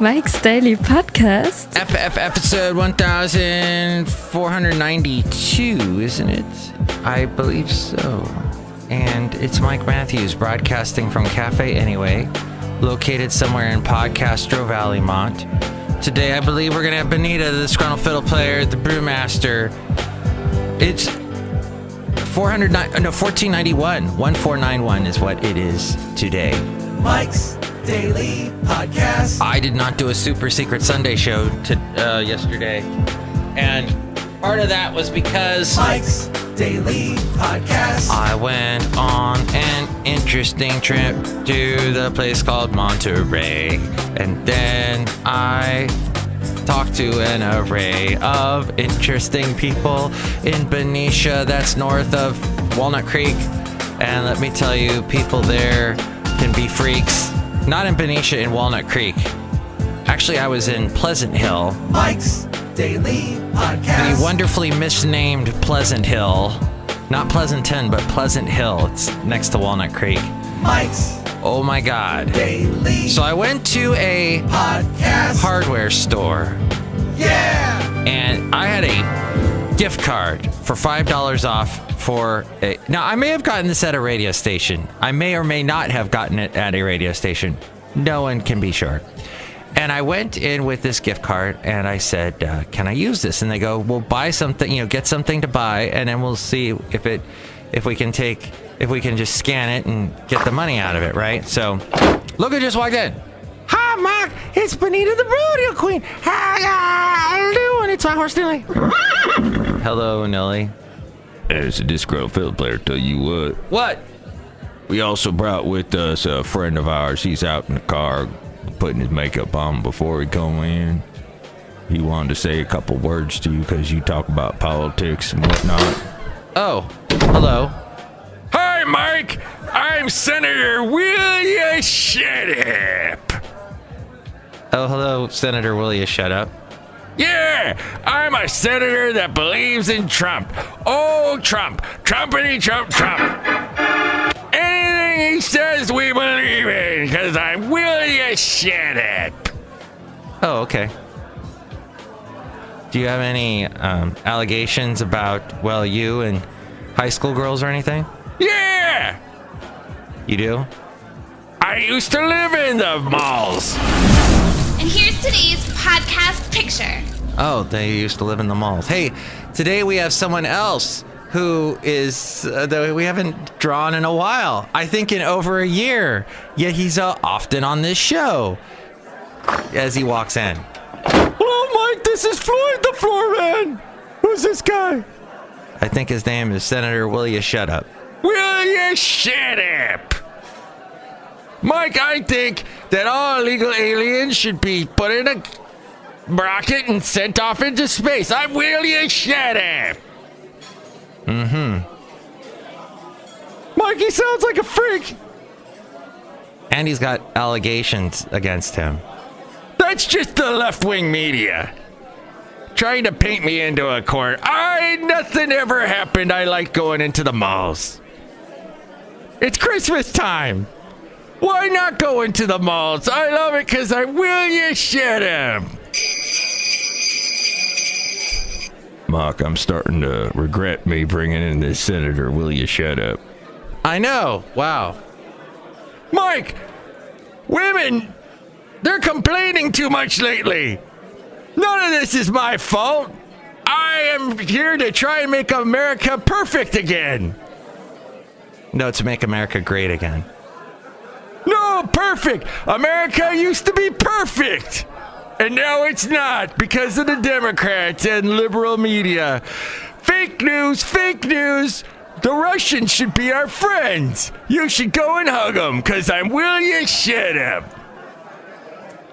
Mike's Daily Podcast. Episode 1492, isn't it? I believe so. And it's Mike Matthews broadcasting from Café Anyway, located somewhere in Podcastro Valley, Mont. Today, I believe we're going to have Benita, the Disgruntled Fiddle Player, the Brewmaster. It's 1491. 1491 is what it is today. Mike's Daily Podcast. I did not do a super secret Sunday show yesterday. And part of that was because Mike's Daily Podcast. I went on an interesting trip to the place called Monterey. And then I talked to an array of interesting people in Benicia, that's north of Walnut Creek. And let me tell you, people there can be freaks. Not in Benicia, in Walnut Creek. Actually, I was in Pleasant Hill. Mike's Daily Podcast. The wonderfully misnamed Pleasant Hill. Not Pleasanton, but Pleasant Hill. It's next to Walnut Creek. Mike's Oh my God. Daily So I went to a Podcast. hardware store. Yeah! And I had a gift card for $5 off for a... Now, I may have gotten this at a radio station. I may or may not have gotten it at a radio station. No one can be sure. And I went in with this gift card and I said, can I use this? And they go, well, buy something, get something to buy, and then we'll see if we can just scan it and get the money out of it, right? So, look who just walked in. Hi, Mark. It's Benita the Rodeo Queen. How you doing? It's my horse, Nelly. Hello, Nelly. It's a Disgruntled Fiddle Player, tell you what. What? We also brought with us a friend of ours. He's out in the car putting his makeup on before he come in. He wanted to say a couple words to you because you talk about politics and whatnot. Oh, hello. Hi, Mike. I'm Senator William Shut Up. Oh, hello, Senator. Will you shut up? Yeah, I'm a senator that believes in Trump. Oh, Trump. Trumpity Trump, Trump. Anything he says, we believe in, because I'm William Shut Up. Oh, okay. Do you have any allegations about, well, you and high school girls or anything? Yeah! You do? I used to live in the malls. And here's today's podcast picture. Oh, they used to live in the malls. Hey, today we have someone else who is that we haven't drawn in a while. I think in over a year. Yet he's often on this show. As he walks in. Hello, Mike. This is Floyd the Floor Man. Who's this guy? I think his name is Senator Will You Shut Up. Will you shut up? Mike, I think that all illegal aliens should be put in a rocket and sent off into space. I'm Will you shut up? Mm-hmm. Mike, he sounds like a freak. And he's got allegations against him. That's just the left-wing media trying to paint me into a corner. Nothing ever happened. I like going into the malls. It's Christmas time. Why not go into the malls? I love it because I will you shut up. Mark, I'm starting to regret me bringing in this senator. Will you shut up? I know. Wow. Mike, women, they're complaining too much lately. None of this is my fault. I am here to try and make America perfect again. No, to make America great again. No, perfect. America used to be perfect. And now it's not because of the Democrats and liberal media. Fake news, fake news. The Russians should be our friends. You should go and hug them because I'm Will You Shut Up.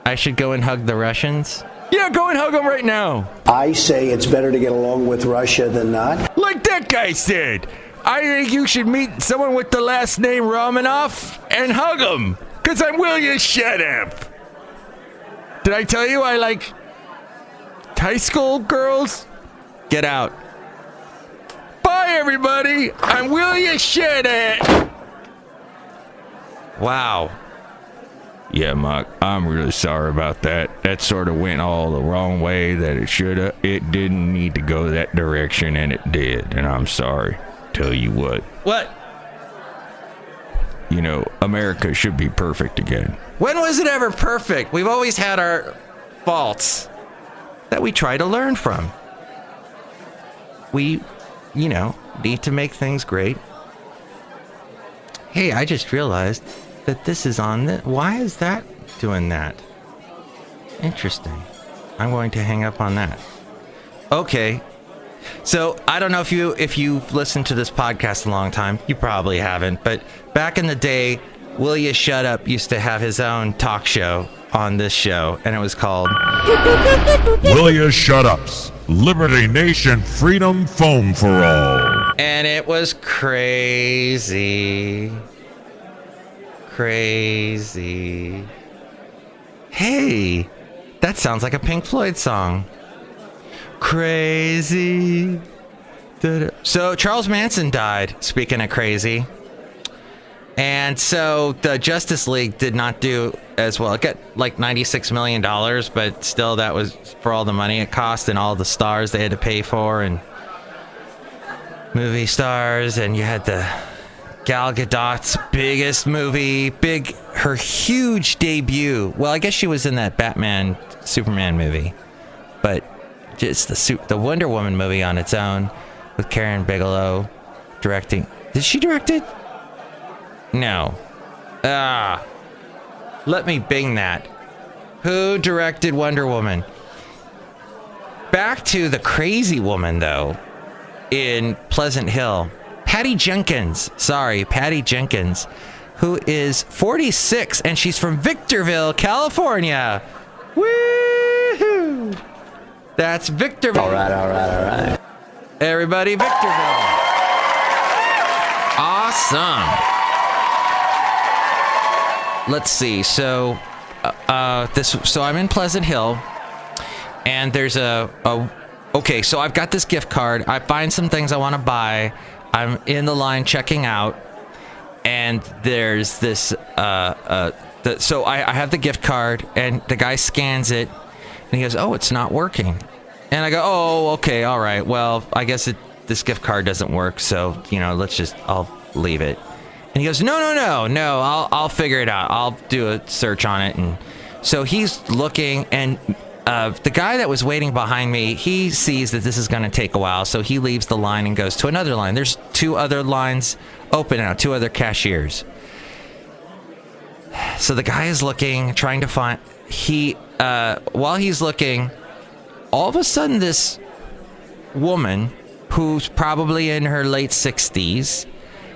I should go and hug the Russians? Yeah, go and hug them right now. I say it's better to get along with Russia than not. Like that guy said. I think you should meet someone with the last name Romanoff and hug him. Because I'm Will You Shut Up. Did I tell you I like high school girls? Get out. Bye, everybody. I'm Will You Shut Up. Wow. Yeah, Mike, I'm really sorry about that. That sort of went all the wrong way that it should have. It didn't need to go that direction, and it did. And I'm sorry. Tell you what. What? You know, America should be perfect again. When was it ever perfect? We've always had our faults that we try to learn from. We, need to make things great. Hey, I just realized that this is on the... Why is that doing that? Interesting. I'm going to hang up on that. Okay. So, I don't know if you've listened to this podcast a long time. You probably haven't. But back in the day, Will Ya Shut Up used to have his own talk show on this show. And it was called... Will Ya Shut Ups? Liberty Nation Freedom Foam for All. And it was crazy. Crazy. Hey, that sounds like a Pink Floyd song. Crazy. So Charles Manson died, speaking of crazy. And so the Justice League did not do as well. It got like $96 million, but still that was for all the money it cost and all the stars they had to pay for and movie stars. And you had the Gal Gadot's biggest movie, her huge debut. Well, I guess she was in that Batman, Superman movie, but just the Wonder Woman movie on its own with Karen Bigelow directing. Did she direct it? No. Let me bing that. Who directed Wonder Woman? Back to the crazy woman, though, in Pleasant Hill. Patty Jenkins, who is 46, and she's from Victorville, California. Woohoo! That's Victorville. All right. Everybody, Victorville. Awesome. Let's see. So, so I'm in Pleasant Hill, and there's okay, so I've got this gift card. I find some things I want to buy. I'm in the line checking out, and there's this, so I have the gift card, and the guy scans it, and he goes, oh, it's not working. And I go, oh, okay, all right. Well, I guess this gift card doesn't work, so, I'll leave it. And he goes, no, I'll figure it out. I'll do a search on it. And so he's looking, and the guy that was waiting behind me, he sees that this is going to take a while, so he leaves the line and goes to another line. There's 2 other lines open now, 2 other cashiers. So the guy is looking, trying to find... while he's looking, all of a sudden this woman, who's probably in her late 60s...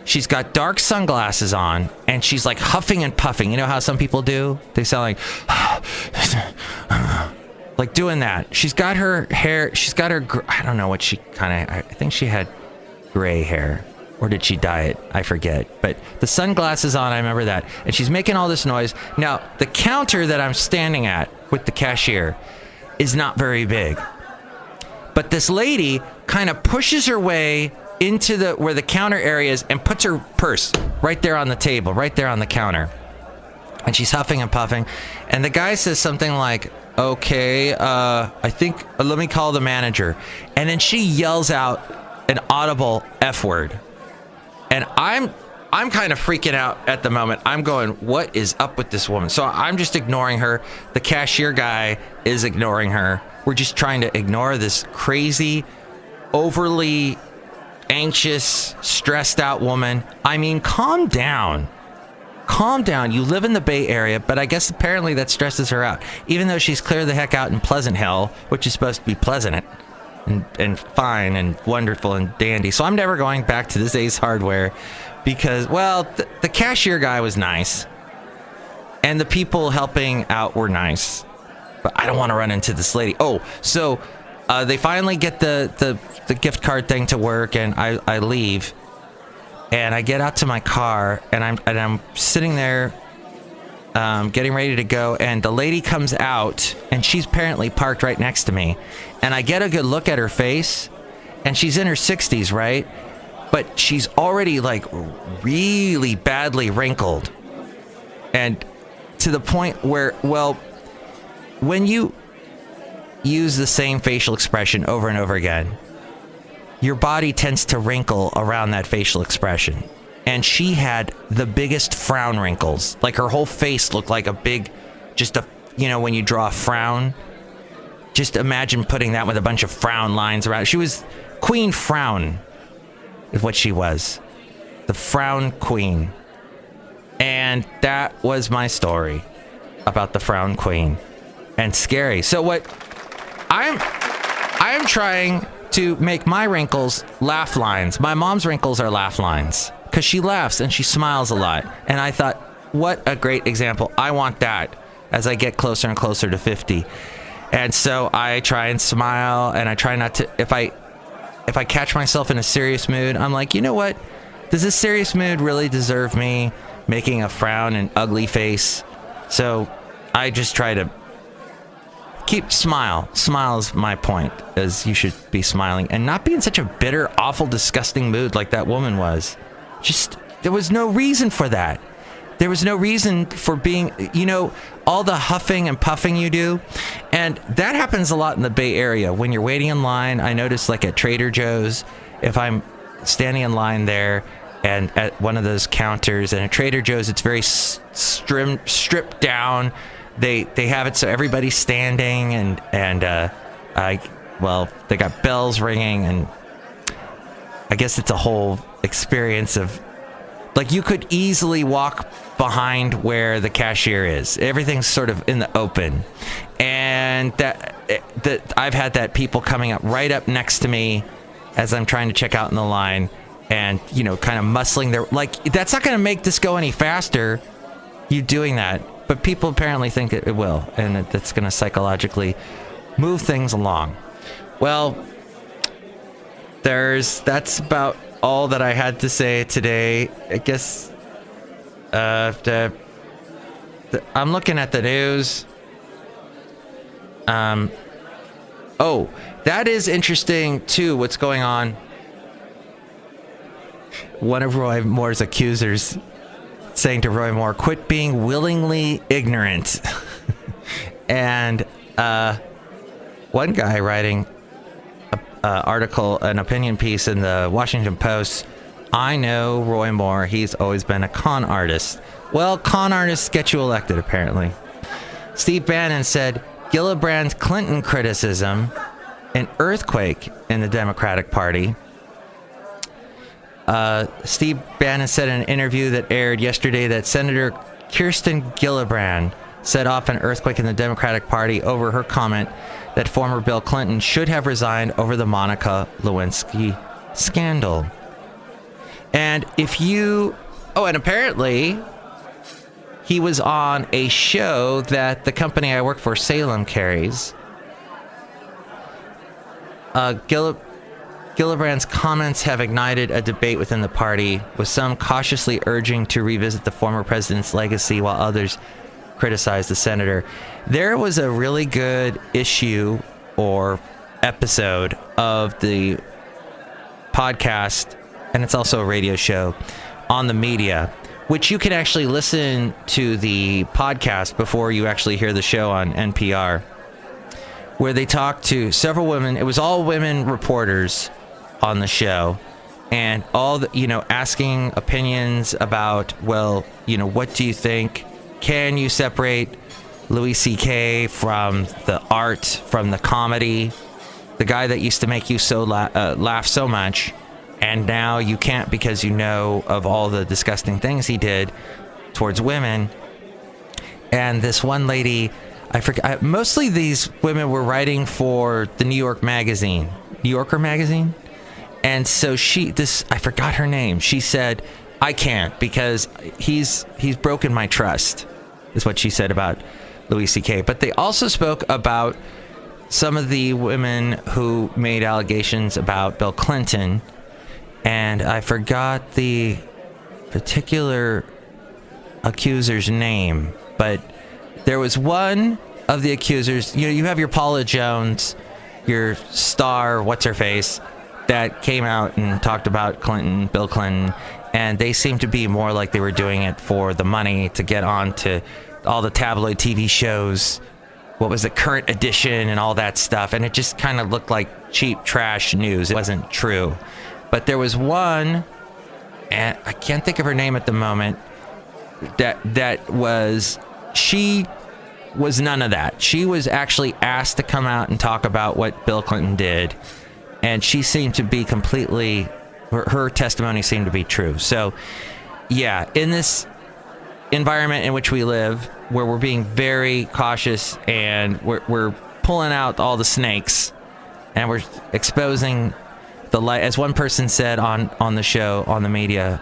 She's got dark sunglasses on, and she's like huffing and puffing. You know how some people do? They sound like doing that. She's got her hair, I don't know what I think she had gray hair. Or did she dye it? I forget. But the sunglasses on, I remember that. And she's making all this noise. Now, the counter that I'm standing at with the cashier is not very big. But this lady kind of pushes her way into where the counter area is and puts her purse right there on the table, right there on the counter. And she's huffing and puffing. And the guy says something like, okay, I think, let me call the manager. And then she yells out an audible F word. And I'm kind of freaking out at the moment. I'm going, what is up with this woman? So I'm just ignoring her. The cashier guy is ignoring her. We're just trying to ignore this crazy, overly anxious, stressed out woman. I mean, calm down. Calm down. You live in the Bay Area, but I guess apparently that stresses her out. Even though she's clear the heck out in Pleasant Hill, which is supposed to be pleasant and fine and wonderful and dandy. So I'm never going back to this Ace Hardware because, well, the cashier guy was nice. And the people helping out were nice. But I don't want to run into this lady. Oh, so they finally get the gift card thing to work, and I leave, and I get out to my car, and I'm sitting there, getting ready to go, and the lady comes out, and she's apparently parked right next to me, and I get a good look at her face, and she's in her 60s, right? But she's already like really badly wrinkled, and to the point where, well, when you use the same facial expression over and over again, your body tends to wrinkle around that facial expression. And she had the biggest frown wrinkles. Like her whole face looked like a big, just a, you know, when you draw a frown, just imagine putting that with a bunch of frown lines around. She was Queen Frown is what she was. The Frown Queen. And that was my story about the Frown Queen. And scary. So what I am trying to make my wrinkles laugh lines. My mom's wrinkles are laugh lines because she laughs and she smiles a lot. And I thought, what a great example. I want that as I get closer and closer to 50. And so I try and smile, and I try not to, if I catch myself in a serious mood, I'm like, you know what? Does this serious mood really deserve me making a frown and ugly face? So I just try to smile is my point, as you should be smiling and not be in such a bitter, awful, disgusting mood like that woman was. Just, there was no reason for that. There was no reason for being, you know, all the huffing and puffing you do. And that happens a lot in the Bay Area. When you're waiting in line, I notice like at Trader Joe's, if I'm standing in line there and at one of those counters, and at Trader Joe's, it's very stripped down. They have it so everybody's standing, and they got bells ringing, and I guess it's a whole experience of, like, you could easily walk behind where the cashier is. Everything's sort of in the open, and that I've had that people coming up right up next to me as I'm trying to check out in the line, and, you know, kind of muscling their, like, that's not going to make this go any faster, you doing that. But people apparently think it will, and that's going to psychologically move things along. Well, that's about all that I had to say today. I guess I'm looking at the news. Oh, that is interesting too, what's going on. One of Roy Moore's accusers saying to Roy Moore, quit being willingly ignorant. And one guy writing an opinion piece in the Washington Post, I know Roy Moore, he's always been a con artist. Well, con artists get you elected, apparently. Steve Bannon said Gillibrand's Clinton criticism, an earthquake in the Democratic Party. Steve Bannon said in an interview that aired yesterday that Senator Kirsten Gillibrand set off an earthquake in the Democratic Party over her comment that former Bill Clinton should have resigned over the Monica Lewinsky scandal. And and apparently he was on a show that the company I work for, Salem, carries. Gillibrand's comments have ignited a debate within the party, with some cautiously urging to revisit the former president's legacy while others criticize the senator. There was a really good issue or episode of the podcast, and it's also a radio show, on the media, which you can actually listen to the podcast before you actually hear the show on NPR, where they talked to several women. It was all women reporters on the show, and all the, you know, asking opinions about, well, you know, what do you think? Can you separate Louis C.K. from the art, from the comedy? The guy that used to make you so laugh so much, and now you can't because you know of all the disgusting things he did towards women. And this one lady, I forgot, mostly these women were writing for the New Yorker magazine. And so I forgot her name. She said, I can't because he's broken my trust, is what she said about Louis C.K. But they also spoke about some of the women who made allegations about Bill Clinton, and I forgot the particular accuser's name, but there was one of the accusers. You know, you have your Paula Jones, your star, what's her face, that came out and talked about Bill Clinton, and they seemed to be more like they were doing it for the money to get on to all the tabloid TV shows. What was the Current Edition and all that stuff, and it just kind of looked like cheap trash news. It wasn't true. But there was one, and I can't think of her name at the moment, she was none of that. She was actually asked to come out and talk about what Bill Clinton did, and she seemed to be completely, her testimony seemed to be true. So, yeah, in this environment in which we live, where we're being very cautious and we're pulling out all the snakes and we're exposing the light, as one person said on the show, on the media,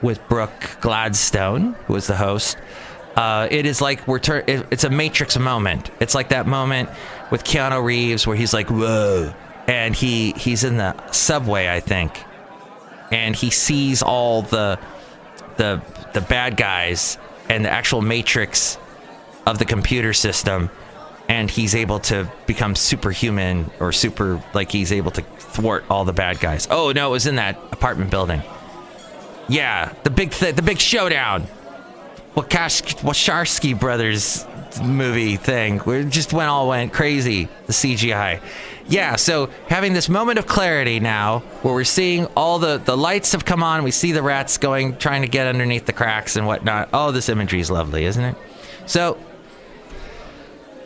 with Brooke Gladstone, who was the host, it is like it's a Matrix moment. It's like that moment with Keanu Reeves where he's like, whoa, and he's in the subway, I think, and he sees all the bad guys and the actual matrix of the computer system, and he's able to become superhuman or he's able to thwart all the bad guys. Oh no, it was in that apartment building. Yeah, the big showdown. Wachowski brothers movie thing. We just went crazy. The CGI. Yeah, so having this moment of clarity now where we're seeing all the lights have come on. We see the rats trying to get underneath the cracks and whatnot. Oh, this imagery is lovely, isn't it? So,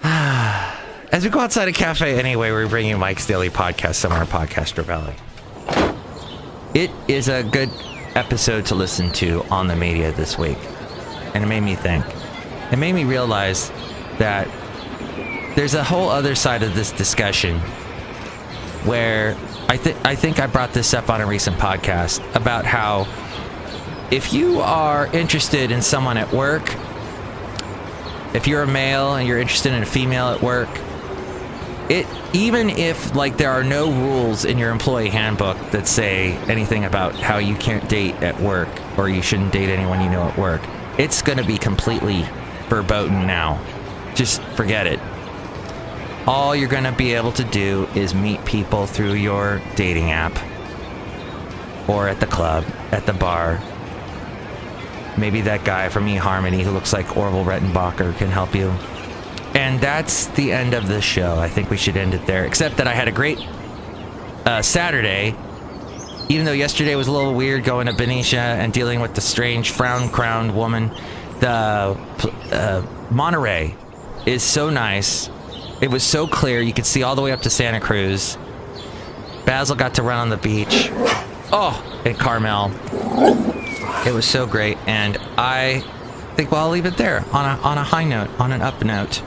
as we go outside of Café Anyway, we're bringing Mike's Daily Podcast somewhere in Podcaster Valley. It is a good episode to listen to on the media this week. And it made me think. It made me realize that there's a whole other side of this discussion where I think I brought this up on a recent podcast about how if you are interested in someone at work, if you're a male and you're interested in a female at work, even if there are no rules in your employee handbook that say anything about how you can't date at work or you shouldn't date anyone you know at work, it's going to be completely verboten now. Just forget it. All you're going to be able to do is meet people through your dating app or at the club, at the bar. Maybe that guy from eHarmony who looks like Orville Rettenbacher can help you. And that's the end of this show. I think we should end it there, except that I had a great Saturday. Even though yesterday was a little weird going to Benita and dealing with the strange frown-crowned woman, the Monterey is so nice. It was so clear. You could see all the way up to Santa Cruz. Basil got to run on the beach. Oh, and Carmel. It was so great. And I think, I'll leave it there on a high note, on an up note.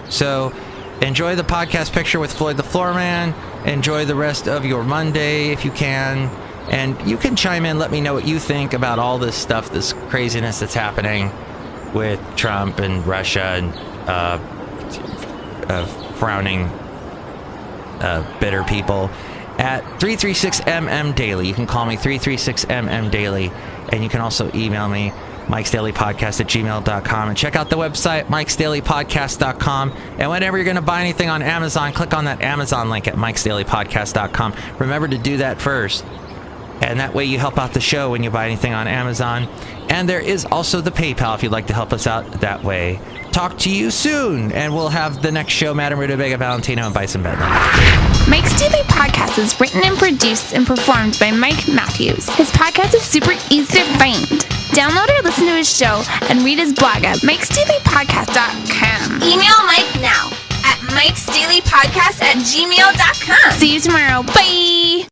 So enjoy the podcast picture with Floyd the Floorman. Enjoy the rest of your Monday if you can. And you can chime in, let me know what you think about all this stuff, this craziness that's happening with Trump and Russia and frowning bitter people at 336MM Daily. You can call me 336MM Daily, and you can also email me mikesdailypodcast@gmail.com, and check out the website mikesdailypodcast.com. And whenever you're going to buy anything on Amazon, click on that Amazon link at mikesdailypodcast.com. Remember to do that first, and that way you help out the show when you buy anything on Amazon. And there is also the PayPal if you'd like to help us out that way. Talk to you soon, and we'll have the next show, Madame Rootabega, Valentino, and Bison Bentley. Mike's Daily Podcast is written and produced and performed by Mike Matthews. His podcast is super easy to find. Download or listen to his show and read his blog at mikesdailypodcast.com. Email Mike now at mikesdailypodcast@gmail.com. See you tomorrow. Bye!